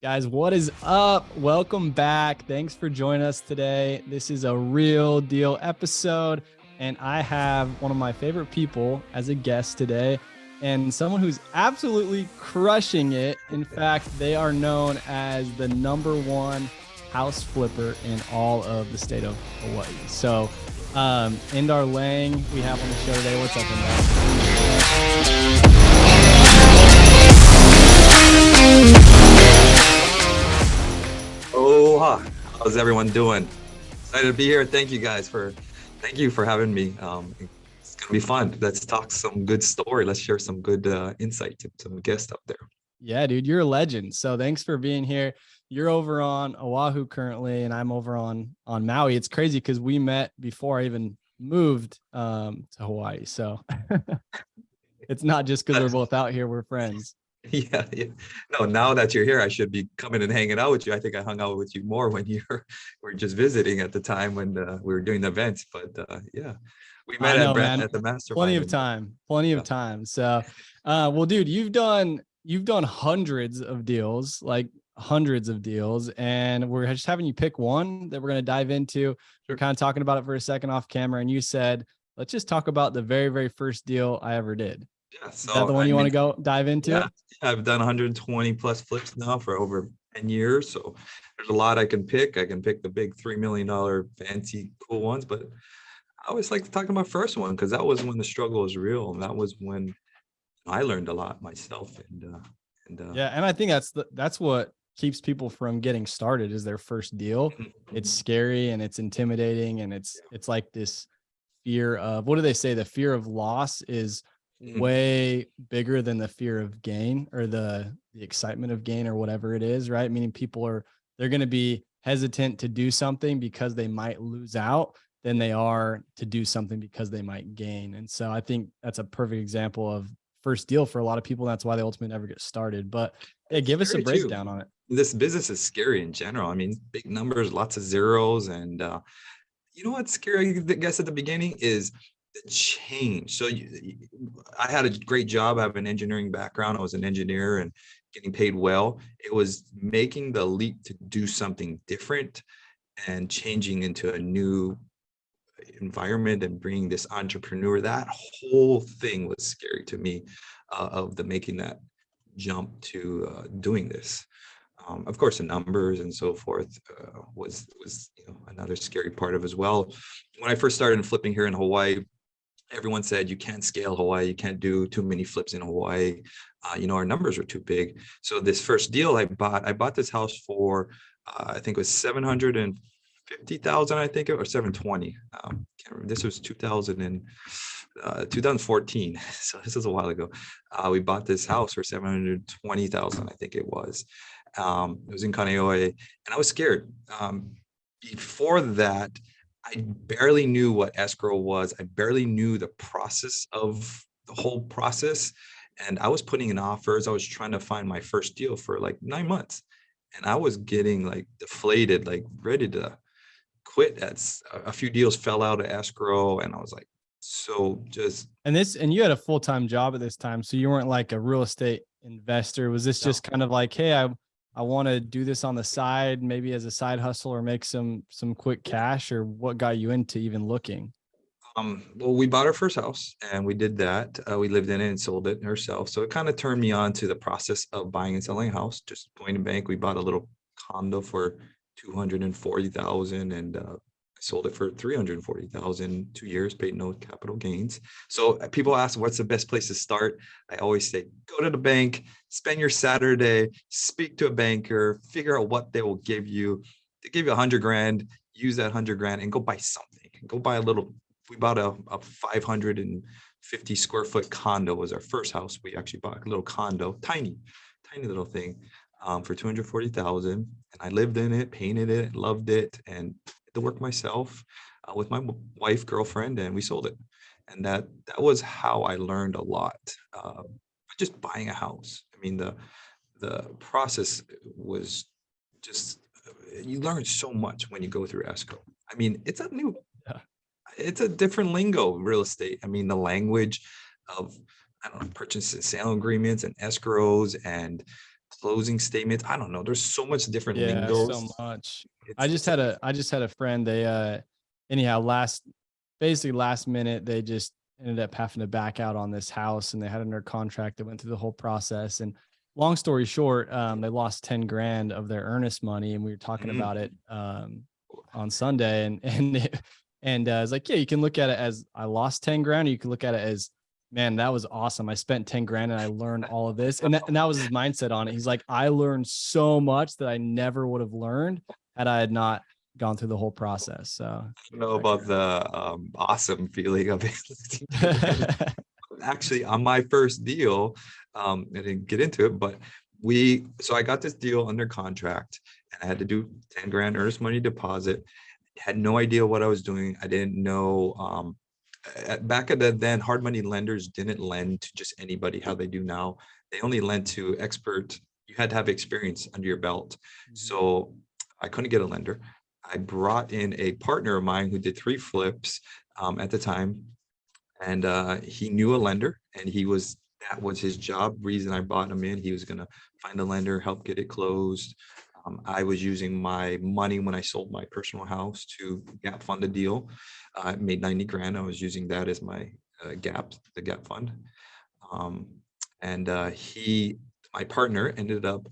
Guys, what is up? Welcome back. Thanks for joining us today. This is a real deal episode, and I have one of my favorite people as a guest today, and someone who's absolutely crushing it. In fact, they are known as the #1 house flipper in all of the state of Hawaii. So, Indar Lange, we have on the show today. What's up, Indar? Aloha. How's everyone doing? Excited to be here. Thank you for having me. It's gonna be fun. Let's talk some good story. Let's share some good insight to some guests up there. Yeah, dude, you're a legend. So thanks for being here. You're over on Oahu currently, and I'm over on Maui. It's crazy because we met before I even moved to Hawaii. So it's not just because we're both out here, we're friends. Yeah. No, now that you're here, I should be coming and hanging out with you. I think I hung out with you more when you were just visiting at the time when we were doing the events. But yeah, we met I know, man. at the mastermind. Plenty of time. So, well, dude, you've done hundreds of deals, like hundreds of deals, and we're just having you pick one that we're going to dive into. We're kind of talking about it for a second off camera, and you said, let's just talk about the very, very first deal I ever did. Yeah, so is that the one you want to go dive into? Yeah, I've done 120 plus flips now for over 10 years. So there's a lot I can pick. I can pick the big $3 million fancy cool ones, but I always like to talk about my first one because that was when the struggle was real. And that was when I learned a lot myself. Yeah. And I think that's what keeps people from getting started is their first deal. It's scary and it's intimidating. And it's like this fear of, what do they say? The fear of loss is way bigger than the fear of gain or the excitement of gain or whatever it is, right? Meaning they're going to be hesitant to do something because they might lose out than they are to do something because they might gain. And so I think that's a perfect example of first deal for a lot of people. That's why they ultimately never get started. But yeah, give us a breakdown on it. This business is scary in general. I mean, big numbers, lots of zeros. And you know what's scary, I guess, at the beginning is the change. So I had a great job. I have an engineering background. I was an engineer and getting paid well. It was making the leap to do something different and changing into a new environment and bringing this entrepreneur. That whole thing was scary to me, of the making that jump to doing this. Of course, the numbers and so forth was another scary part of as well. When I first started flipping here in Hawaii, everyone said you can't scale Hawaii, you can't do too many flips in Hawaii. Our numbers were too big. So this first deal I bought this house for I think it was 750,000, I think, or 720. Can't remember. This was 2014. So this is a while ago. We bought this house for 720,000, I think it was. It was in Kaneohe, and I was scared. Before that, I barely knew what escrow was. I barely knew the process of the whole process. And I was putting in offers. I was trying to find my first deal for like 9 months. And I was getting like deflated, like ready to quit. A few deals fell out of escrow. And I was like, and you had a full-time job at this time. So you weren't like a real estate investor. Was this just kind of like, hey, I want to do this on the side, maybe as a side hustle or make some quick cash, or what got you into even looking? Well, we bought our first house and we did that. We lived in it and sold it ourselves. So it kind of turned me on to the process of buying and selling a house, just going to bank. We bought a little condo for 240,000 and I sold it for 340,000, 2 years, paid no capital gains. So people ask, what's the best place to start? I always say, go to the bank, spend your Saturday, speak to a banker, figure out what they will give you. They give you 100 grand, use that 100 grand and go buy something. Go buy we bought a 550 square foot condo was our first house. We actually bought a little condo, tiny little thing, for 240,000. And I lived in it, painted it, loved it, and to work myself with my wife, girlfriend, and we sold it. And that was how I learned a lot. Just buying a house. I mean, the process was just, you learn so much when you go through escrow. I mean, it's a different lingo, real estate. I mean, the language of, I don't know, purchase and sale agreements and escrows and closing statements. I don't know. There's so much different Yeah, lingos. so much. I It's just it's had a a friend, they anyhow basically last minute they just ended up having to back out on this house, and they had under contract that went through the whole process. And long story short, they lost 10 grand of their earnest money, and we were talking mm, about it on Sunday, and it's like, yeah, you can look at it as I lost 10 grand, or you can look at it as, man, that was awesome. I spent 10 grand and I learned all of this. And that was his mindset on it. He's like, I learned so much that I never would have learned had I had not gone through the whole process. So know about the awesome feeling of it. Actually, on my first deal, I didn't get into it, but so I got this deal under contract, and I had to do 10 grand earnest money deposit. Had no idea what I was doing. I didn't know. Back at then, hard money lenders didn't lend to just anybody how they do now. They only lent to expert. You had to have experience under your belt. So I couldn't get a lender. I brought in a partner of mine who did 3 flips at the time, and he knew a lender, and that was his job. Reason I brought him in, he was going to find a lender, help get it closed. I was using my money when I sold my personal house to gap fund a deal. I made 90 grand. I was using that as my the gap fund. Um, and my partner ended up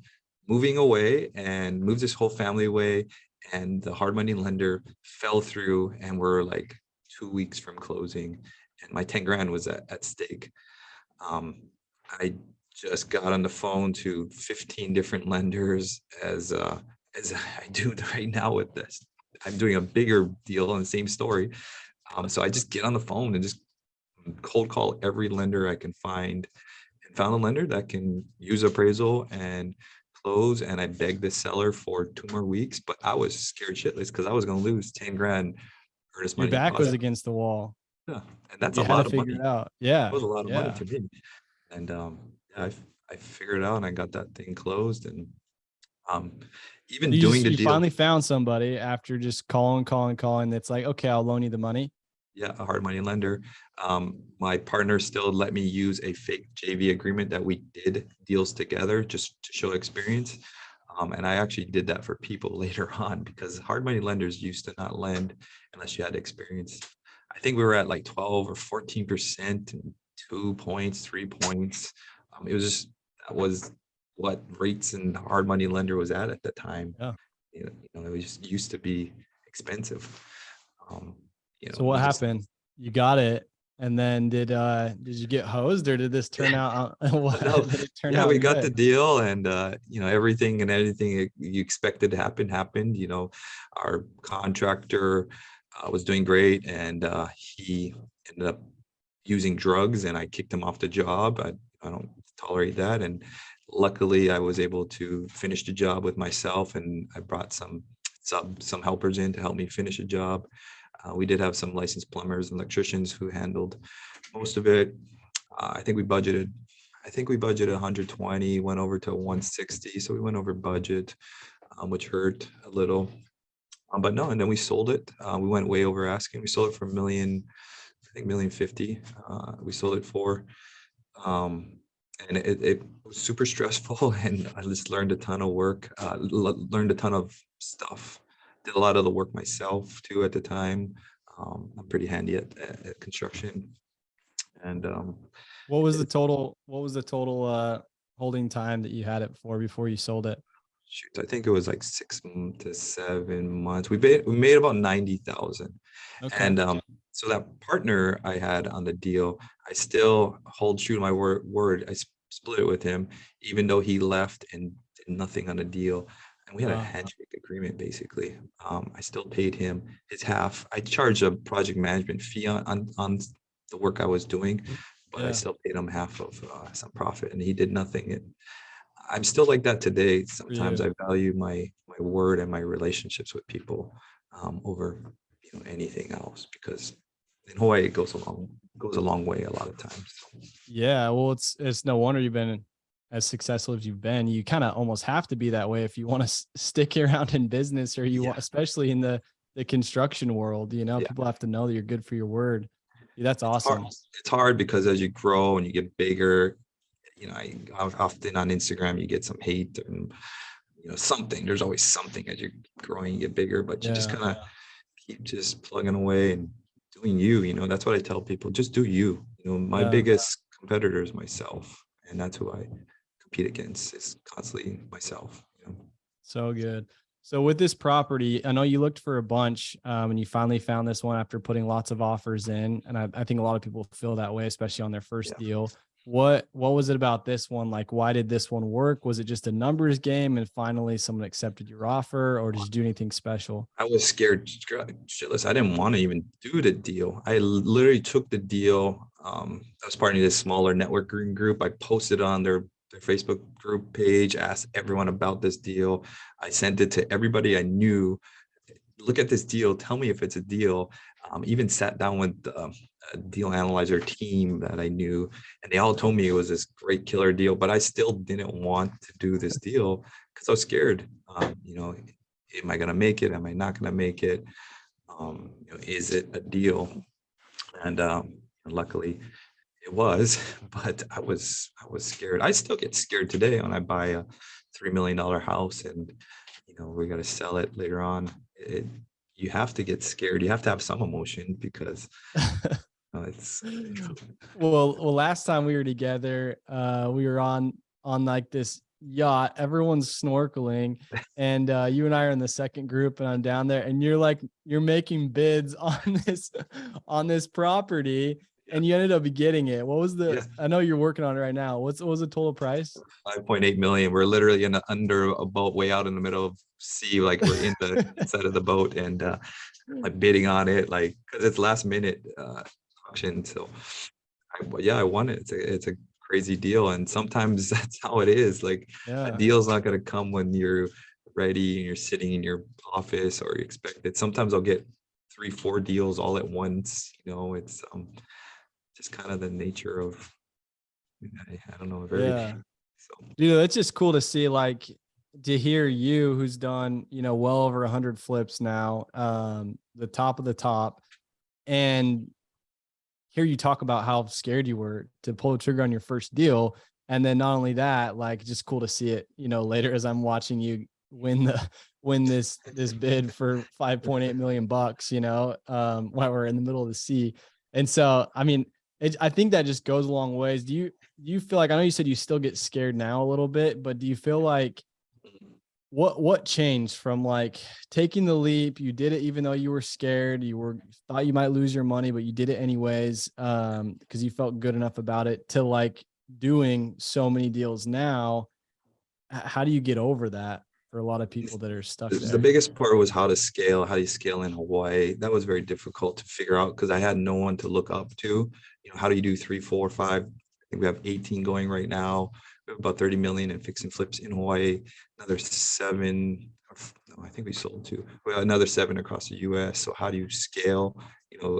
moving away and moved his whole family away. And the hard money lender fell through, and we're like 2 weeks from closing, and my 10 grand was at stake. I just got on the phone to 15 different lenders as I do right now with this. I'm doing a bigger deal on the same story. So I just get on the phone and just cold call every lender I can find, and found a lender that can use appraisal and close. And I begged the seller for 2 more weeks, but I was scared shitless because I was going to lose 10 grand earnest your money back was deposit. against the wall. Yeah. And that's a You had to lot of figure money. it out. That Yeah. was a lot of money Yeah. to me. And yeah, I figured it out, and I got that thing closed. And um, even doing the You deal, finally found somebody after just calling. That's like, okay, I'll loan you the money. yeah, a hard money lender. My partner still let me use a fake JV agreement that we did deals together just to show experience. And I actually did that for people later on, because hard money lenders used to not lend unless you had experience. I think we were at like 12 or 14% and 2 points, 3 points. It was just, that was what rates and hard money lender was at the time. Yeah. It was just used to be expensive. So what We just happened? You got it. And then did you get hosed, or did this turn out no, did it turn yeah, out we got the good? deal, and everything and anything you expected to happen happened. Our contractor was doing great, and he ended up using drugs, and I kicked him off the job. I don't tolerate that, and luckily I was able to finish the job with myself, and I brought some helpers in to help me finish the job. We did have some licensed plumbers and electricians who handled most of it. I think we budgeted 120, went over to 160. So we went over budget, which hurt a little. But no, and then we sold it. We went way over asking. We sold it for I think 1,050,000. We sold it for. And it was super stressful, and I just learned a ton of work, learned a ton of stuff. Did a lot of the work myself too at the time. I'm pretty handy at construction. And What was the total holding time that you had it for before you sold it? shoot, I think it was like 6 to 7 months. We made about 90,000. Okay. And so that partner I had on the deal, I still hold true to my word. I split it with him, even though he left and did nothing on the deal. And we had a Wow. handshake agreement basically. I still paid him his half. I charged a project management fee on the work I was doing, but I Yeah. still paid him half of some profit, and he did nothing. I'm still like that today. For Sometimes you. I value my word and my relationships with people over anything else, because in Hawaii it goes a long way a lot of times. Yeah. Well, it's no wonder you've been as successful as you've been. You kind of almost have to be that way if you want to stick around in business, or you Yeah, want, especially in the construction world. yeah. People have to know that you're good for your word. Yeah, that's It's hard. awesome. It's hard because as you grow and you get bigger, often on Instagram, you get some hate and, something, there's always something as you're growing, you get bigger, but you just Yeah. kind of keep just plugging away and doing you, that's what I tell people, just do you. My Yeah. biggest competitor is myself, and that's who I compete against, is constantly myself. So good. So with this property, I know you looked for a bunch, and you finally found this one after putting lots of offers in. And I think a lot of people feel that way, especially on their first Yeah. deal. What was it about this one? Like, why did this one work? Was it just a numbers game and finally someone accepted your offer, or did you do anything special? I was scared shitless. I didn't want to even do the deal. I literally took the deal. I was part of this smaller networking group. I posted on their Facebook group page, asked everyone about this deal. I sent it to everybody I knew. Look at this deal. Tell me if it's a deal. Even sat down with a deal analyzer team that I knew, and they all told me it was this great killer deal. But I still didn't want to do this deal because I was scared. Am I going to make it? Am I not going to make it? Is it a deal? And luckily it was, but I was scared. I still get scared today when I buy a $3 million house and, we got to sell it later on. You have to get scared. You have to have some emotion because it's Well, last time we were together, we were on like this yacht. Everyone's snorkeling, and you and I are in the second group, and I'm down there, and you're making bids on this property, yeah, and you ended up getting it. What was the? yeah. I know you're working on it right now. What was the total price? 5.8 million. We're literally under a boat way out in the middle of sea, like we're in the inside of the boat, and like bidding on it, like because it's last minute auction. So I won it. It's a crazy deal, and sometimes that's how it is. Like a Yeah. deal's not gonna come when you're ready and you're sitting in your office or you expect it. Sometimes I'll get 3, 4 deals all at once. It's just kind of the nature of, I don't know, of everything. Yeah. So Dude, it's just cool to see, like, to hear you, who's done, well over 100 flips now, the top of the top, and hear you talk about how scared you were to pull the trigger on your first deal. And then not only that, like, just cool to see it, later as I'm watching you win this bid for 5.8 million bucks, while we're in the middle of the sea. And so, I mean, I think that just goes a long ways. Do you feel like, I know you said you still get scared now a little bit, but do you feel like what changed from like taking the leap? You did it even though you were scared, thought you might lose your money, but you did it anyways, because you felt good enough about it, to like doing so many deals now. How do you get over that for a lot of people that are stuck the there? biggest part was how to scale. How do you scale in Hawaii? That was very difficult to figure out because I had no one to look up to. How do you do 3, 4, 5? I think we have 18 going right now. We have about 30 million in fix and flips in Hawaii. Another 7. No, I think we sold 2. We have another 7 across the U.S. So how do you scale?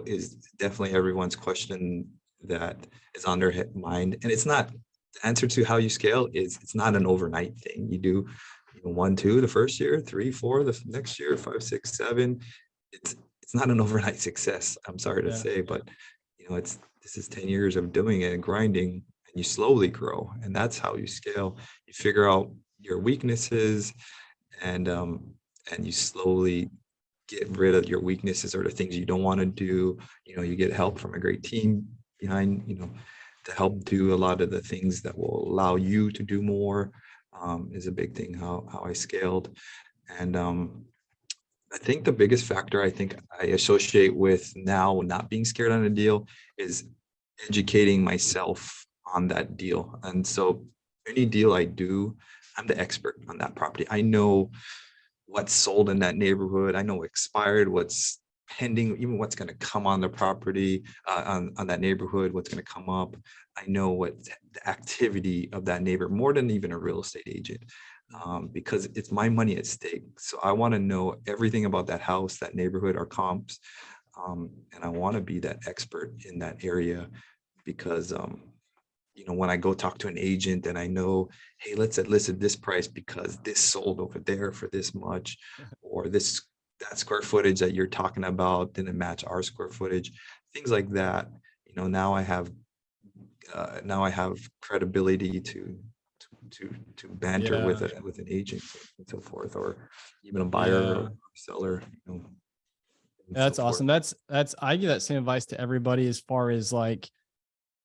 Is definitely everyone's question that is on their mind. And it's not, the answer to how you scale is, it's not an overnight thing. You do 1, 2 the first year, 3, 4 the next year, 5, 6, 7. It's not an overnight success. I'm sorry to Yeah. say, but this is 10 years of doing it and grinding, and you slowly grow, and that's how you scale. You figure out your weaknesses, and you slowly get rid of your weaknesses or the things you don't want to do. You get help from a great team behind, to help do a lot of the things that will allow you to do more. Is a big thing how I scaled. And I think the biggest factor I think I associate with now not being scared on a deal is educating myself on that deal. And so any deal I do, I'm the expert on that property. I know what's sold in that neighborhood. I know expired, what's pending, even what's going to come on the property, on that neighborhood, what's going to come up. I know what the activity of that neighbor more than even a real estate agent, because it's my money at stake. So I want to know everything about that house, that neighborhood, our comps, and I want to be that expert in that area because when I go talk to an agent and I know, hey, let's list at this price because this sold over there for this much, or that square footage that you're talking about didn't match our square footage, things like that. Now I have now I have credibility to banter with Yeah. an agent and so forth, or even a buyer Yeah. or seller, and so That's forth. awesome. That's I give that same advice to everybody as far as like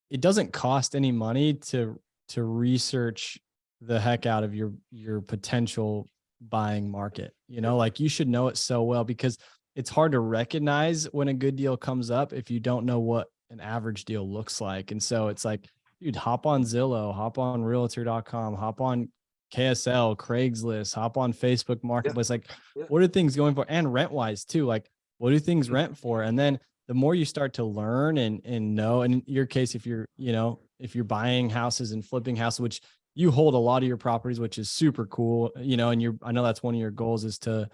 it doesn't cost any money to research the heck out of your potential buying market. Like you should know it so well because it's hard to recognize when a good deal comes up if you don't know what an average deal looks like. And so it's like, dude, hop on Zillow, hop on realtor.com, hop on KSL, Craigslist, hop on Facebook Yeah, Marketplace. Like, yeah. what are things going for? And rent wise too. Like, what do things rent for? And then the more you start to learn and know, and in your case, if you're buying houses and flipping houses, which you hold a lot of your properties, which is super cool, and I know that's one of your goals is to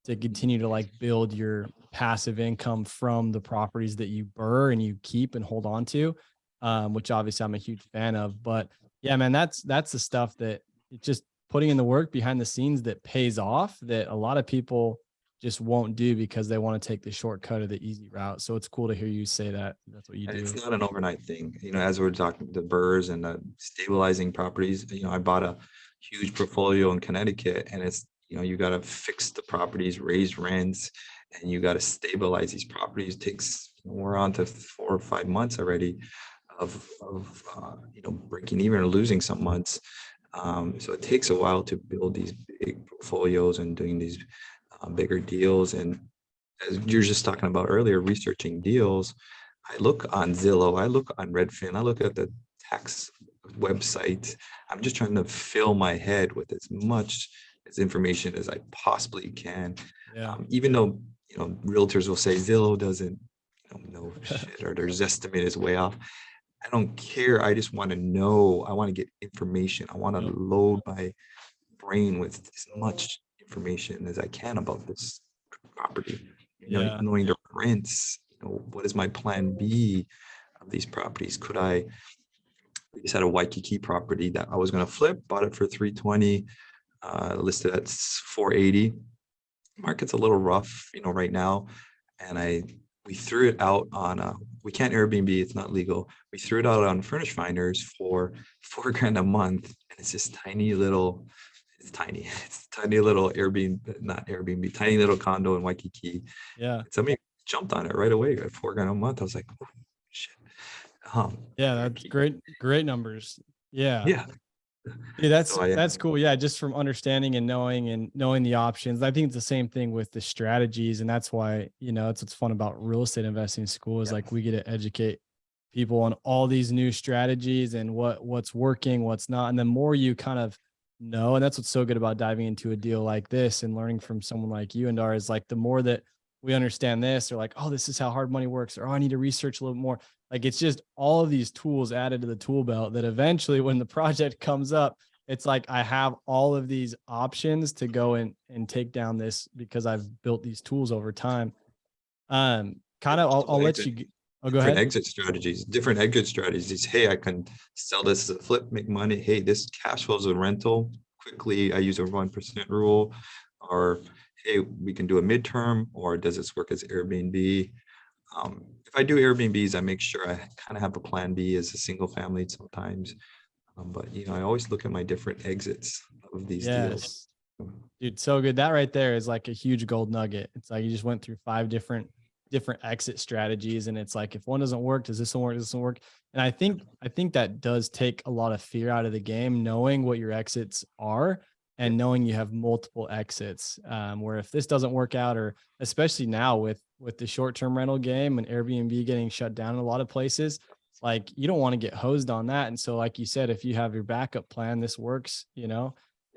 continue to like build your passive income from the properties that you burr and you keep and hold on to, which obviously I'm a huge fan of. But yeah, man, that's the stuff that it's just putting in the work behind the scenes that pays off that a lot of people just won't do because they want to take the shortcut or the easy route. So it's cool to hear you say that. That's what you And it's do. not an overnight thing, as we're talking the burrs and the stabilizing properties, I bought a huge portfolio in Connecticut, and it's, you got to fix the properties, raise rents, and you got to stabilize these properties. It takes, we're on to 4 or 5 months already of breaking even or losing some months. So it takes a while to build these big portfolios and doing these bigger deals. And as you're just talking about earlier, researching deals, I look on Zillow, I look on Redfin, I look at the tax website. I'm just trying to fill my head with as much as information as I possibly can. Yeah. Even though, realtors will say Zillow doesn't know shit, or their estimate is way off. I don't care. I just want to know. I want to get information. I want to Yep. load my brain with as much information as I can about this property. Yeah. Knowing the rents. What is my plan B of these properties? We just had a Waikiki property that I was going to flip, bought it for 320, listed at 480. Market's a little rough, right now. And we threw it out on we can't Airbnb, it's not legal. We threw it out on Furnish Finders for $4,000 a month. And it's just tiny little, it's tiny. It's tiny little Airbnb, not Airbnb, tiny little condo in Waikiki. Yeah. Somebody jumped on it right away at $4,000 a month. I was like, oh, shit. Yeah. That's great. Great numbers. Yeah. Yeah. Yeah, So I that's cool. Yeah, just from understanding and knowing the options. I think it's the same thing with the strategies, and that's why it's what's fun about real estate investing in school is yeah, like we get to educate people on all these new strategies and what's working, what's not, and the more you kind of know, and that's what's so good about diving into a deal like this and learning from someone like you, Indar, is like the more that we understand this, or like, oh, this is how hard money works, or oh, I need to research a little more. Like it's just all of these tools added to the tool belt that eventually, when the project comes up, it's like I have all of these options to go and take down this because I've built these tools over time. Kind of, I'll let you. Oh, go different ahead. exit strategies, different exit strategies. Hey, I can sell this as a flip, make money. Hey, this cash flows a rental quickly. I use a 1% rule. Or hey, we can do a midterm, or does this work as Airbnb? If I do Airbnbs, I make sure I kind of have a plan B as a single family sometimes. But I always look at my different exits of these deals. Yes, dude, so good. That right there is like a huge gold nugget. It's like you just went through 5 different exit strategies, and it's like if one doesn't work, does this one work? Does this one work? And I think that does take a lot of fear out of the game, knowing what your exits are Yeah, and knowing you have multiple exits. Where if this doesn't work out, or especially now with the short-term rental game and Airbnb getting shut down in a lot of places, like you don't want to get hosed on that. And so, like you said, if you have your backup plan, this works,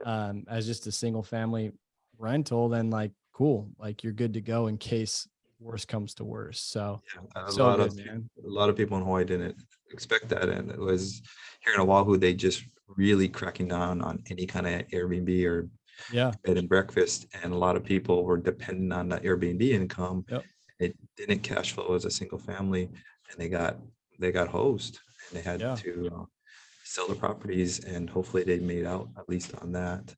as just a single family rental, then like cool, like you're good to go in case worst comes to worst. So yeah. A so lot good, of man. a lot of people in Hawaii didn't expect that, and it was here in Oahu. They just really cracking down on any kind of Airbnb or Yeah. bed and breakfast, and a lot of people were dependent on that Airbnb income. Yep. It didn't cash flow as a single family, and they got hosed, and they had Yeah. to sell the properties, and hopefully they made out at least on that.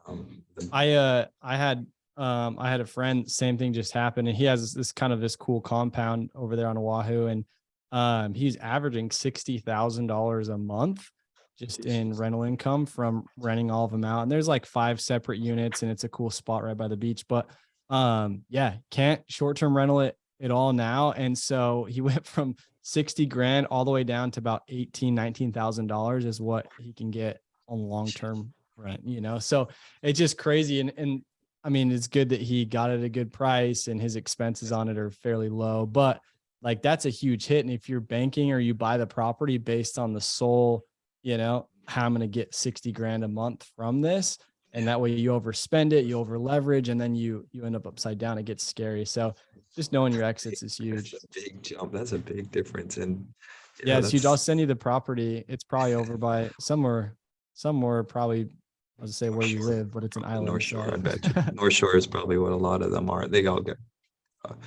The- I had a friend, same thing just happened, and he has this kind of this cool compound over there on Oahu, and He's averaging $60,000 a month just in rental income from renting all of them out. And there's like 5 separate units, and it's a cool spot right by the beach. But yeah, can't short-term rental it at all now. And so he went from 60 grand all the way down to about $19,000 is what he can get on long-term rent, you know? So it's just crazy. And I mean, it's good that he got it at a good price and his expenses on it are fairly low, but like that's a huge hit. And if you're banking or you buy the property based on the sole, you know, how I'm going to get 60 grand a month from this. And that way you overspend it, you over leverage, and then you end up upside down. It gets scary. So just knowing your exits is huge. That's a big jump. That's a big difference. And yeah, it's huge. I'll send you the property. It's probably over by somewhere probably, I was say where you live, but it's an island. North Shore, I bet you. North Shore is probably what a lot of them are. They all get cut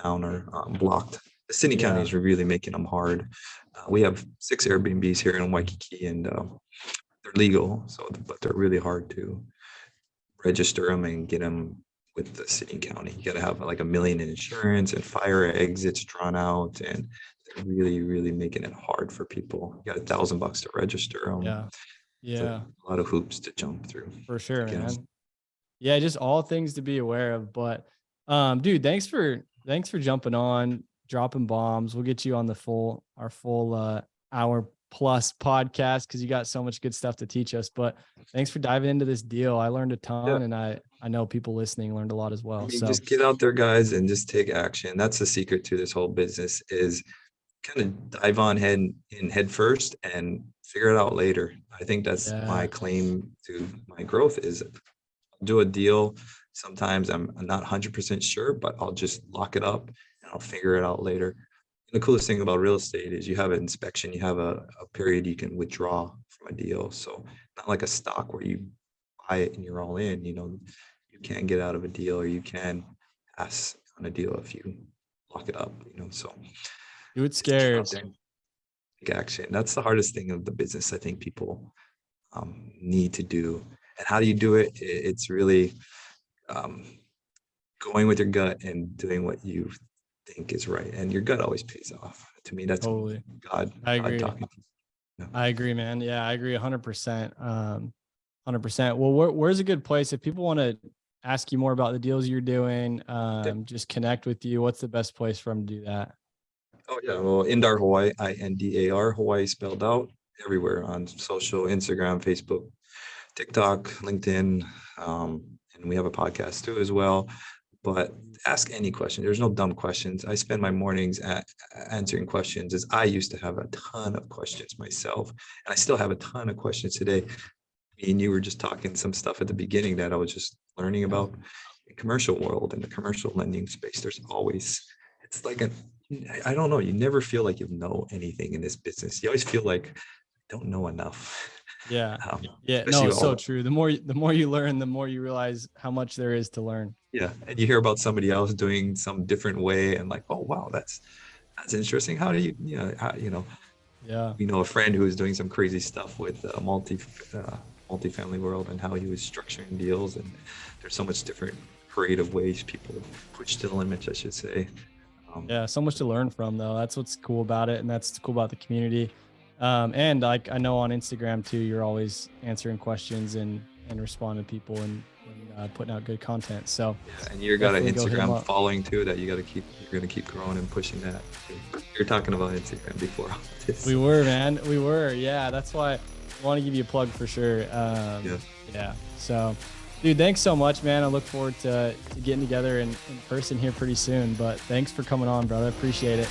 down or blocked. The city counties are really making them hard. We have 6 Airbnbs here in Waikiki, and they're legal, but they're really hard to register them and get them with the city and county. You got to have like $1 million in insurance and fire exits drawn out, and they're really, really making it hard for people. You got $1,000 to register them. Yeah. A lot of hoops to jump through. For sure, man. Yeah, just all things to be aware of. But dude, thanks for jumping on, dropping bombs. We'll get you on our full hour plus podcast because you got so much good stuff to teach us. But thanks for diving into this deal. I learned a ton, and I know people listening learned a lot as well. So just get out there, guys, and just take action. That's the secret to this whole business, is kind of dive on head first and figure it out later. I think that's my claim to my growth is I'll do a deal. Sometimes I'm not 100% sure, but I'll just lock it up and I'll figure it out later. And the coolest thing about real estate is you have an inspection, you have a period you can withdraw from a deal. So not like a stock where you buy it and you're all in, you know, you can get out of a deal or you can pass on a deal if you lock it up, you know, so. You would scare. Take action. That's the hardest thing of the business. I think people need to do. And how do you do it? It's really going with your gut and doing what you think is right. And your gut always pays off. To me, that's totally God. I agree. God talking. I agree, man. Yeah, I agree 100%. 100%. Well, where's a good place if people want to ask you more about the deals you're doing, just connect with you? What's the best place for them to do that? Oh yeah, well, Indar Hawaii, Indar, Hawaii spelled out, everywhere on social, Instagram, Facebook, TikTok, LinkedIn, and we have a podcast too as well. But ask any question. There's no dumb questions. I spend my mornings answering questions, as I used to have a ton of questions myself, and I still have a ton of questions today. Me and you were just talking some stuff at the beginning that I was just learning about the commercial world and the commercial lending space. There's always, it's like I don't know. You never feel like you know anything in this business. You always feel like I don't know enough. Yeah. No, it's so true. The more you learn, the more you realize how much there is to learn. Yeah. And you hear about somebody else doing some different way and like, oh, wow, that's interesting. How do you know, a friend who was doing some crazy stuff with multifamily world and how he was structuring deals. And there's so much different creative ways people push the limits, I should say. Yeah, so much to learn from though. That's what's cool about it, and that's cool about the community. And like I know on Instagram too, you're always answering questions and responding to people and putting out good content. So and you got an Instagram following too that you're gonna keep growing and pushing that. You're talking about Instagram before all this. We were, man. We were. Yeah, that's why I want to give you a plug for sure. Yeah. So. Dude, thanks so much, man. I look forward to getting together in person here pretty soon. But thanks for coming on, brother. Appreciate it.